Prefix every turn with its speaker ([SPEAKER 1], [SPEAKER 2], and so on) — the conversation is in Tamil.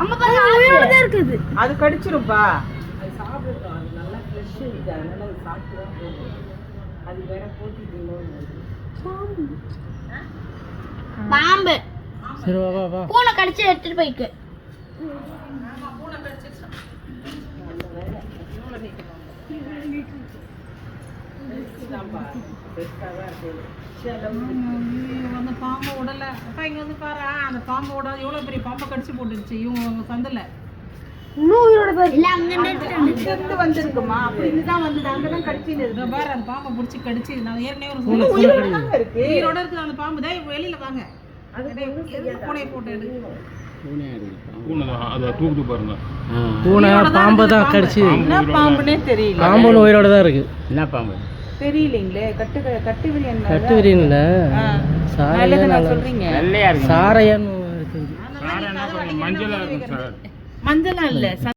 [SPEAKER 1] அங்க பாருங்க உயிரோட தான் இருக்குது.
[SPEAKER 2] அது கடிச்சிருப்பா. அது சாப்பிடட்டும். அது நல்லா ஃப்ரெஷ் இருக்கு. அதனால அது சாப்பிட்டு தான் போகும். அது வேற போட்டிட்டீங்களோ.
[SPEAKER 1] பாம்பு.
[SPEAKER 3] சரி வா வா.
[SPEAKER 1] பூனை கடிச்சு எடுத்துட்டு போயிருக்கு.
[SPEAKER 2] பூனை கடிச்சிருச்சு.
[SPEAKER 4] அந்த பாம்பை விடல. அப்பா இங்க வந்து பாரு, அந்த பாம்பை விட எவ்வளவு பெரிய பாம்பை கடிச்சு போட்டுருச்சு இவங்க சந்தில.
[SPEAKER 1] இன்னும் உயிரோட தான் இல்ல. அங்க
[SPEAKER 2] இருந்து வந்திருக்குமா? அப்படி தான் வந்து அங்கதான் கடிச்சின்னு இருக்கு.
[SPEAKER 4] இதோ பாரு, அந்த பாம்பை பிடிச்சி கடிச்சு. நான் ஏற்கனவே ஒரு
[SPEAKER 2] உயிரோட தான் இருக்கு.
[SPEAKER 4] உயிரோட இருக்குது அந்த பாம்பு. தான் வெளியில வாங்க. பூனையை போட்டு எடு.
[SPEAKER 3] பூனை பாம்பை தான் கடிச்சு.
[SPEAKER 2] என்ன பாம்புனே தெரியல.
[SPEAKER 3] பாம்பு உயிரோட தான் இருக்கு. என்ன பாம்பு
[SPEAKER 2] தெரியலீங்களே. கட்டு விரியன்.
[SPEAKER 3] கட்டு விரியன் இல்ல,
[SPEAKER 2] சொல்றீங்க.
[SPEAKER 3] சாரையான்னு இருக்குது.
[SPEAKER 4] மஞ்சளா இல்ல.